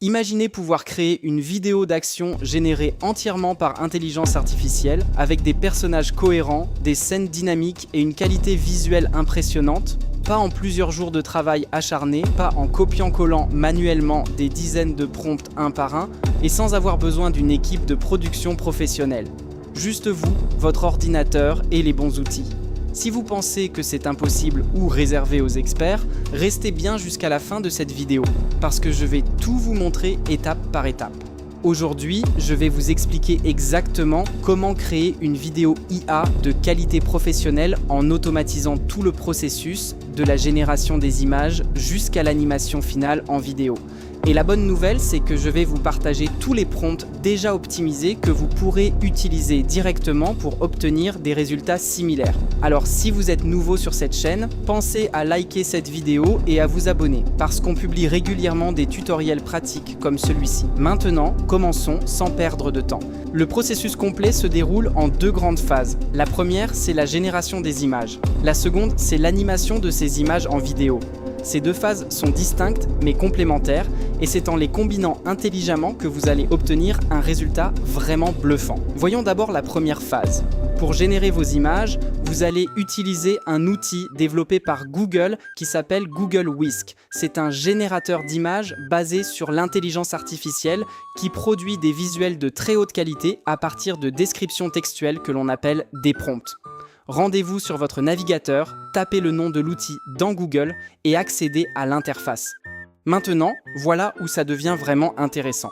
Imaginez pouvoir créer une vidéo d'action générée entièrement par intelligence artificielle, avec des personnages cohérents, des scènes dynamiques et une qualité visuelle impressionnante, pas en plusieurs jours de travail acharné, pas en copiant-collant manuellement des dizaines de prompts un par un, et sans avoir besoin d'une équipe de production professionnelle. Juste vous, votre ordinateur et les bons outils. Si vous pensez que c'est impossible ou réservé aux experts, restez bien jusqu'à la fin de cette vidéo, parce que je vais tout vous montrer étape par étape. Aujourd'hui, je vais vous expliquer exactement comment créer une vidéo IA de qualité professionnelle en automatisant tout le processus, de la génération des images jusqu'à l'animation finale en vidéo. Et la bonne nouvelle, c'est que je vais vous partager tous les prompts déjà optimisés que vous pourrez utiliser directement pour obtenir des résultats similaires. Alors si vous êtes nouveau sur cette chaîne, pensez à liker cette vidéo et à vous abonner, parce qu'on publie régulièrement des tutoriels pratiques comme celui-ci. Maintenant, commençons sans perdre de temps. Le processus complet se déroule en deux grandes phases. La première, c'est la génération des images. La seconde, c'est l'animation de ces images en vidéo. Ces deux phases sont distinctes mais complémentaires, et c'est en les combinant intelligemment que vous allez obtenir un résultat vraiment bluffant. Voyons d'abord la première phase. Pour générer vos images, vous allez utiliser un outil développé par Google qui s'appelle Google Whisk. C'est un générateur d'images basé sur l'intelligence artificielle qui produit des visuels de très haute qualité à partir de descriptions textuelles que l'on appelle des prompts. Rendez-vous sur votre navigateur, tapez le nom de l'outil dans Google et accédez à l'interface. Maintenant, voilà où ça devient vraiment intéressant.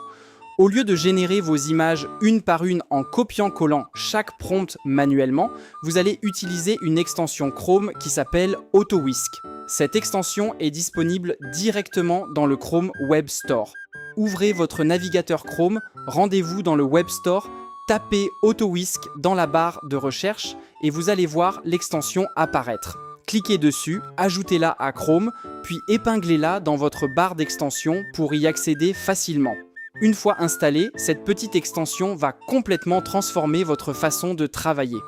Au lieu de générer vos images une par une en copiant-collant chaque prompt manuellement, vous allez utiliser une extension Chrome qui s'appelle AutoWhisk. Cette extension est disponible directement dans le Chrome Web Store. Ouvrez votre navigateur Chrome, rendez-vous dans le Web Store, tapez AutoWhisk dans la barre de recherche et vous allez voir l'extension apparaître. Cliquez dessus, ajoutez-la à Chrome, puis épinglez-la dans votre barre d'extension pour y accéder facilement. Une fois installée, cette petite extension va complètement transformer votre façon de travailler.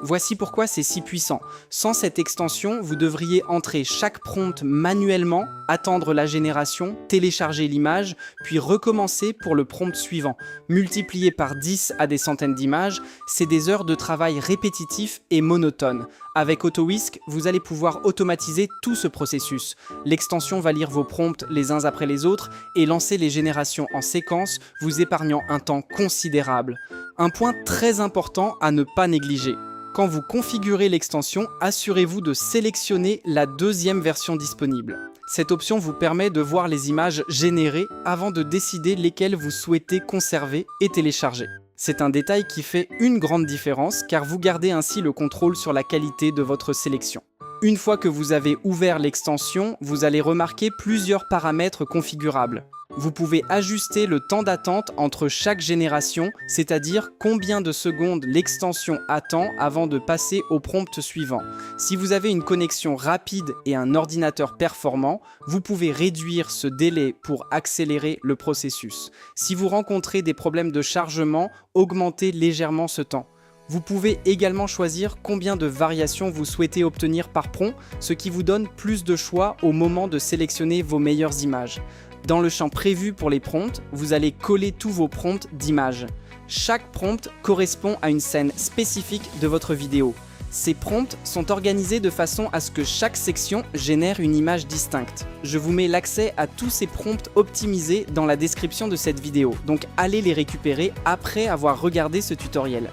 Voici pourquoi c'est si puissant. Sans cette extension, vous devriez entrer chaque prompt manuellement, attendre la génération, télécharger l'image, puis recommencer pour le prompt suivant. Multiplié par 10 à des centaines d'images, c'est des heures de travail répétitifs et monotones. Avec AutoWhisk, vous allez pouvoir automatiser tout ce processus. L'extension va lire vos prompts les uns après les autres et lancer les générations en séquence, vous épargnant un temps considérable. Un point très important à ne pas négliger. Quand vous configurez l'extension, assurez-vous de sélectionner la deuxième version disponible. Cette option vous permet de voir les images générées avant de décider lesquelles vous souhaitez conserver et télécharger. C'est un détail qui fait une grande différence car vous gardez ainsi le contrôle sur la qualité de votre sélection. Une fois que vous avez ouvert l'extension, vous allez remarquer plusieurs paramètres configurables. Vous pouvez ajuster le temps d'attente entre chaque génération, c'est-à-dire combien de secondes l'extension attend avant de passer au prompt suivant. Si vous avez une connexion rapide et un ordinateur performant, vous pouvez réduire ce délai pour accélérer le processus. Si vous rencontrez des problèmes de chargement, augmentez légèrement ce temps. Vous pouvez également choisir combien de variations vous souhaitez obtenir par prompt, ce qui vous donne plus de choix au moment de sélectionner vos meilleures images. Dans le champ prévu pour les prompts, vous allez coller tous vos prompts d'images. Chaque prompt correspond à une scène spécifique de votre vidéo. Ces prompts sont organisés de façon à ce que chaque section génère une image distincte. Je vous mets l'accès à tous ces prompts optimisés dans la description de cette vidéo, donc allez les récupérer après avoir regardé ce tutoriel.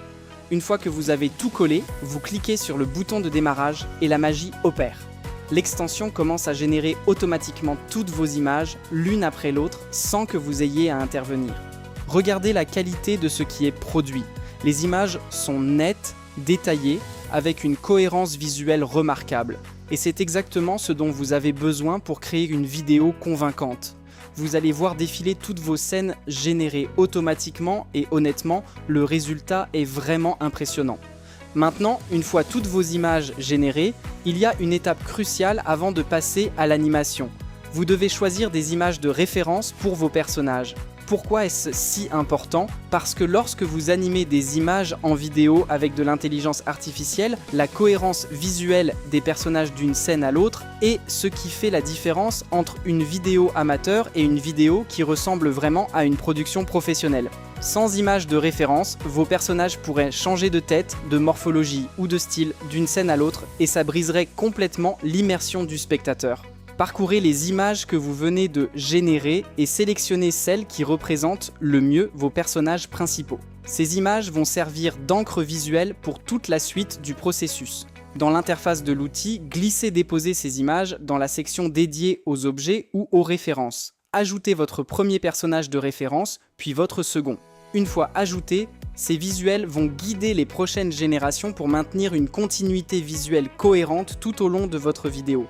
Une fois que vous avez tout collé, vous cliquez sur le bouton de démarrage et la magie opère. l'extension commence à générer automatiquement toutes vos images, l'une après l'autre, sans que vous ayez à intervenir. Regardez la qualité de ce qui est produit. Les images sont nettes, détaillées, avec une cohérence visuelle remarquable. Et c'est exactement ce dont vous avez besoin pour créer une vidéo convaincante. Vous allez voir défiler toutes vos scènes générées automatiquement et honnêtement, le résultat est vraiment impressionnant. Maintenant, une fois toutes vos images générées, il y a une étape cruciale avant de passer à l'animation. Vous devez choisir des images de référence pour vos personnages. Pourquoi est-ce si important? Parce que lorsque vous animez des images en vidéo avec de l'intelligence artificielle, la cohérence visuelle des personnages d'une scène à l'autre est ce qui fait la différence entre une vidéo amateur et une vidéo qui ressemble vraiment à une production professionnelle. Sans image de référence, vos personnages pourraient changer de tête, de morphologie ou de style d'une scène à l'autre et ça briserait complètement l'immersion du spectateur. Parcourez les images que vous venez de générer et sélectionnez celles qui représentent le mieux vos personnages principaux. Ces images vont servir d'encre visuelle pour toute la suite du processus. Dans l'interface de l'outil, glissez-déposez ces images dans la section dédiée aux objets ou aux références. Ajoutez votre premier personnage de référence, puis votre second. Une fois ajoutés, ces visuels vont guider les prochaines générations pour maintenir une continuité visuelle cohérente tout au long de votre vidéo.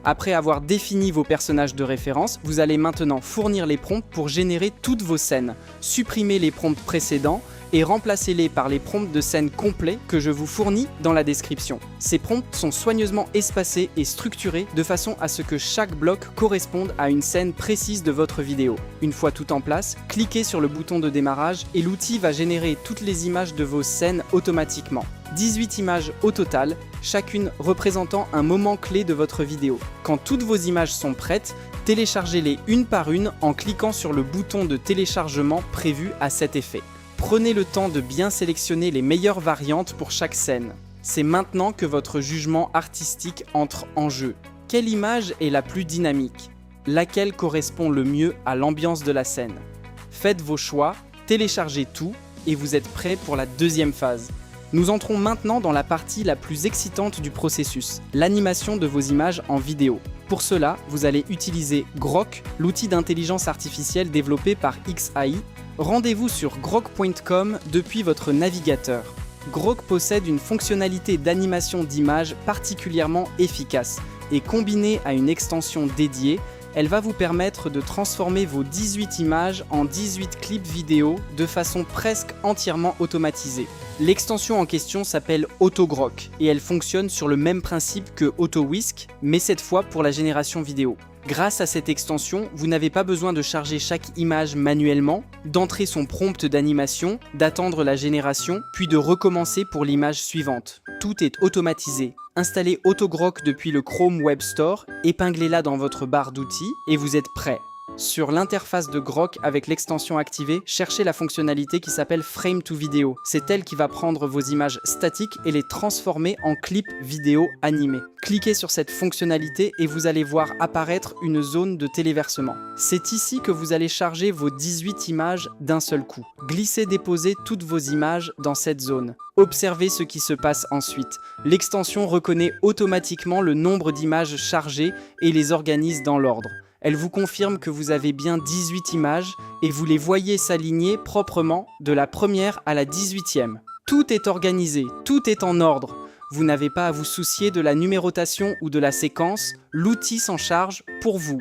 Après avoir défini vos personnages de référence, vous allez maintenant fournir les prompts pour générer toutes vos scènes. Supprimez les prompts précédents et remplacez-les par les prompts de scènes complets que je vous fournis dans la description. Ces prompts sont soigneusement espacés et structurés de façon à ce que chaque bloc corresponde à une scène précise de votre vidéo. Une fois tout en place, cliquez sur le bouton de démarrage et l'outil va générer toutes les images de vos scènes automatiquement. 18 images au total, chacune représentant un moment clé de votre vidéo. Quand toutes vos images sont prêtes, téléchargez-les une par une en cliquant sur le bouton de téléchargement prévu à cet effet. Prenez le temps de bien sélectionner les meilleures variantes pour chaque scène. C'est maintenant que votre jugement artistique entre en jeu. Quelle image est la plus dynamique? Laquelle correspond le mieux à l'ambiance de la scène? Faites vos choix, téléchargez tout et vous êtes prêt pour la deuxième phase. Nous entrons maintenant dans la partie la plus excitante du processus, l'animation de vos images en vidéo. Pour cela, vous allez utiliser Grok, l'outil d'intelligence artificielle développé par XAI. Rendez-vous sur grok.com depuis votre navigateur. Grok possède une fonctionnalité d'animation d'images particulièrement efficace et combinée à une extension dédiée, elle va vous permettre de transformer vos 18 images en 18 clips vidéo de façon presque entièrement automatisée. L'extension en question s'appelle AutoGrok et elle fonctionne sur le même principe que AutoWhisk, mais cette fois pour la génération vidéo. Grâce à cette extension, vous n'avez pas besoin de charger chaque image manuellement, d'entrer son prompt d'animation, d'attendre la génération, puis de recommencer pour l'image suivante. Tout est automatisé. Installez AutoGrok depuis le Chrome Web Store, épinglez-la dans votre barre d'outils et vous êtes prêt. Sur l'interface de Grok avec l'extension activée, cherchez la fonctionnalité qui s'appelle Frame to Video. C'est elle qui va prendre vos images statiques et les transformer en clips vidéo animés. Cliquez sur cette fonctionnalité et vous allez voir apparaître une zone de téléversement. C'est ici que vous allez charger vos 18 images d'un seul coup. Glissez-déposez toutes vos images dans cette zone. Observez ce qui se passe ensuite. L'extension reconnaît automatiquement le nombre d'images chargées et les organise dans l'ordre. Elle vous confirme que vous avez bien 18 images et vous les voyez s'aligner proprement de la première à la 18e. Tout est organisé, tout est en ordre. Vous n'avez pas à vous soucier de la numérotation ou de la séquence, l'outil s'en charge pour vous.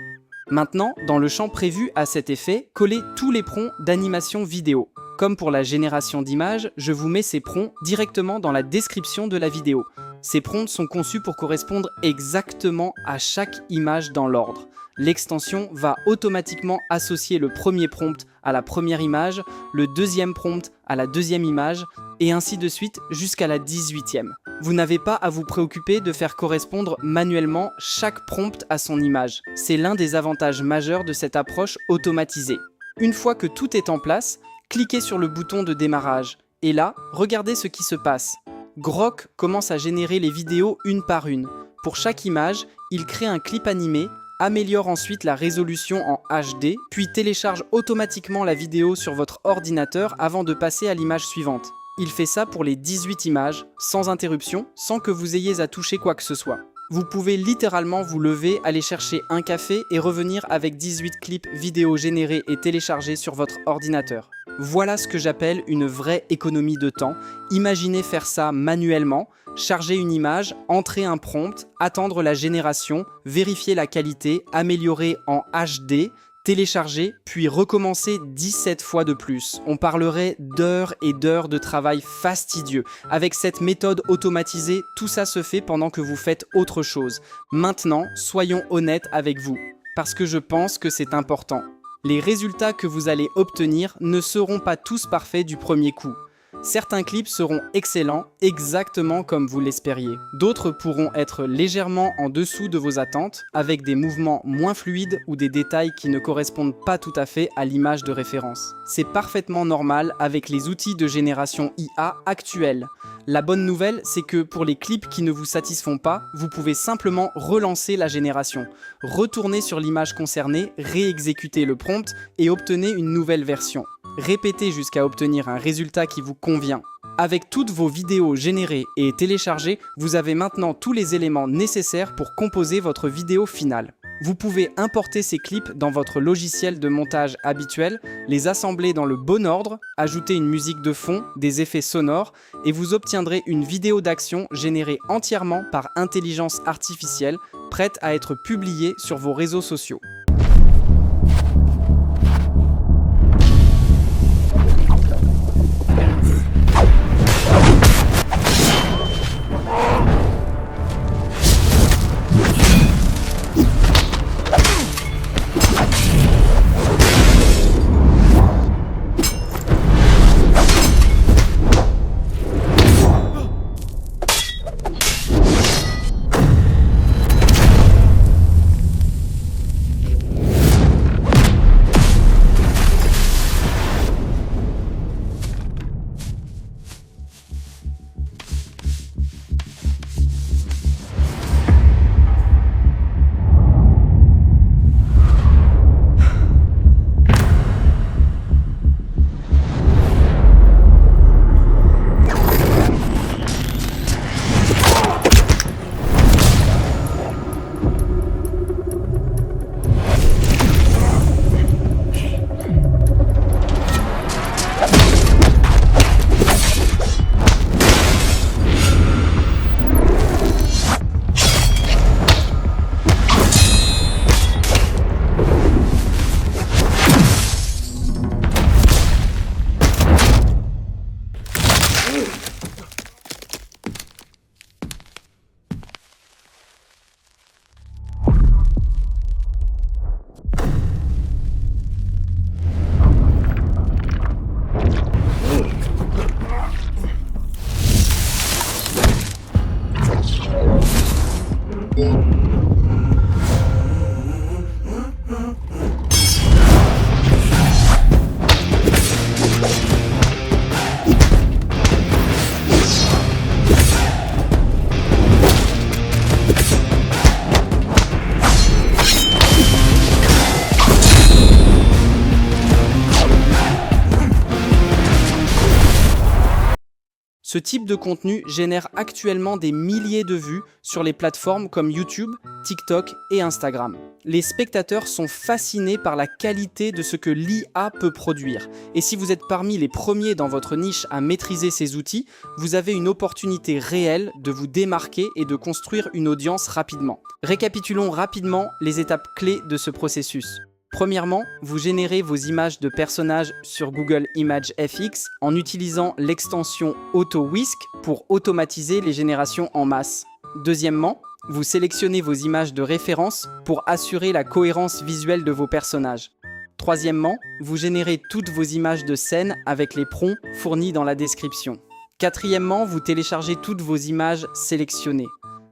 Maintenant, dans le champ prévu à cet effet, collez tous les prompts d'animation vidéo. Comme pour la génération d'images, je vous mets ces prompts directement dans la description de la vidéo. Ces prompts sont conçus pour correspondre exactement à chaque image dans l'ordre. L'extension va automatiquement associer le premier prompt à la première image, le deuxième prompt à la deuxième image, et ainsi de suite jusqu'à la 18e. Vous n'avez pas à vous préoccuper de faire correspondre manuellement chaque prompt à son image. C'est l'un des avantages majeurs de cette approche automatisée. Une fois que tout est en place, cliquez sur le bouton de démarrage. Et là, regardez ce qui se passe. Grok commence à générer les vidéos une par une. Pour chaque image, il crée un clip animé, améliore ensuite la résolution en HD, puis télécharge automatiquement la vidéo sur votre ordinateur avant de passer à l'image suivante. Il fait ça pour les 18 images, sans interruption, sans que vous ayez à toucher quoi que ce soit. Vous pouvez littéralement vous lever, aller chercher un café et revenir avec 18 clips vidéo générés et téléchargés sur votre ordinateur. Voilà ce que j'appelle une vraie économie de temps. Imaginez faire ça manuellement, charger une image, entrer un prompt, attendre la génération, vérifier la qualité, améliorer en HD, télécharger, puis recommencer 17 fois de plus. On parlerait d'heures et d'heures de travail fastidieux. Avec cette méthode automatisée, tout ça se fait pendant que vous faites autre chose. Maintenant, soyons honnêtes avec vous, parce que je pense que c'est important. Les résultats que vous allez obtenir ne seront pas tous parfaits du premier coup. Certains clips seront excellents, exactement comme vous l'espériez. D'autres pourront être légèrement en dessous de vos attentes, avec des mouvements moins fluides ou des détails qui ne correspondent pas tout à fait à l'image de référence. C'est parfaitement normal avec les outils de génération IA actuels. La bonne nouvelle, c'est que pour les clips qui ne vous satisfont pas, vous pouvez simplement relancer la génération. Retournez sur l'image concernée, réexécutez le prompt et obtenez une nouvelle version. Répétez jusqu'à obtenir un résultat qui vous convient. Avec toutes vos vidéos générées et téléchargées, vous avez maintenant tous les éléments nécessaires pour composer votre vidéo finale. Vous pouvez importer ces clips dans votre logiciel de montage habituel, les assembler dans le bon ordre, ajouter une musique de fond, des effets sonores, et vous obtiendrez une vidéo d'action générée entièrement par intelligence artificielle, prête à être publiée sur vos réseaux sociaux. Ce type de contenu génère actuellement des milliers de vues sur les plateformes comme YouTube, TikTok et Instagram. Les spectateurs sont fascinés par la qualité de ce que l'IA peut produire. Et si vous êtes parmi les premiers dans votre niche à maîtriser ces outils, vous avez une opportunité réelle de vous démarquer et de construire une audience rapidement. Récapitulons rapidement les étapes clés de ce processus. Premièrement, vous générez vos images de personnages sur Google Images FX en utilisant l'extension AutoWhisk pour automatiser les générations en masse. Deuxièmement, vous sélectionnez vos images de référence pour assurer la cohérence visuelle de vos personnages. Troisièmement, vous générez toutes vos images de scène avec les prompts fournis dans la description. Quatrièmement, vous téléchargez toutes vos images sélectionnées.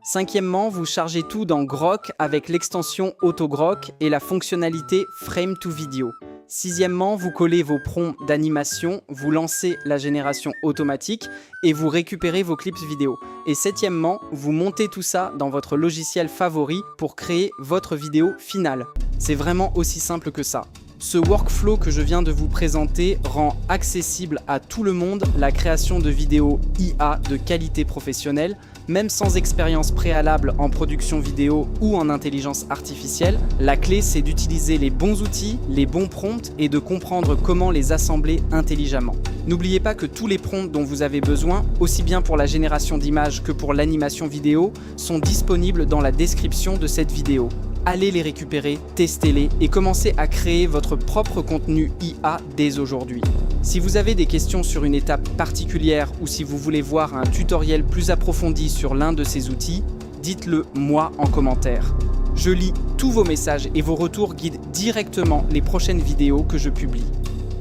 Cinquièmement, vous chargez tout dans Grok avec l'extension AutoGrok et la fonctionnalité Frame to Video. Sixièmement, vous collez vos prompts d'animation, vous lancez la génération automatique et vous récupérez vos clips vidéo. Et septièmement, vous montez tout ça dans votre logiciel favori pour créer votre vidéo finale. C'est vraiment aussi simple que ça. Ce workflow que je viens de vous présenter rend accessible à tout le monde la création de vidéos IA de qualité professionnelle, même sans expérience préalable en production vidéo ou en intelligence artificielle. La clé, c'est d'utiliser les bons outils, les bons prompts et de comprendre comment les assembler intelligemment. N'oubliez pas que tous les prompts dont vous avez besoin, aussi bien pour la génération d'images que pour l'animation vidéo, sont disponibles dans la description de cette vidéo. Allez les récupérer, testez-les et commencez à créer votre propre contenu IA dès aujourd'hui. Si vous avez des questions sur une étape particulière ou si vous voulez voir un tutoriel plus approfondi sur l'un de ces outils, dites-le moi en commentaire. Je lis tous vos messages et vos retours guident directement les prochaines vidéos que je publie.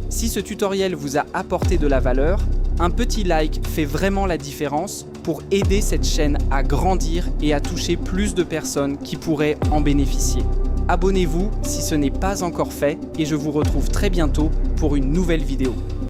Si ce tutoriel vous a apporté de la valeur, un petit like fait vraiment la différence pour aider cette chaîne à grandir et à toucher plus de personnes qui pourraient en bénéficier. Abonnez-vous si ce n'est pas encore fait et je vous retrouve très bientôt pour une nouvelle vidéo.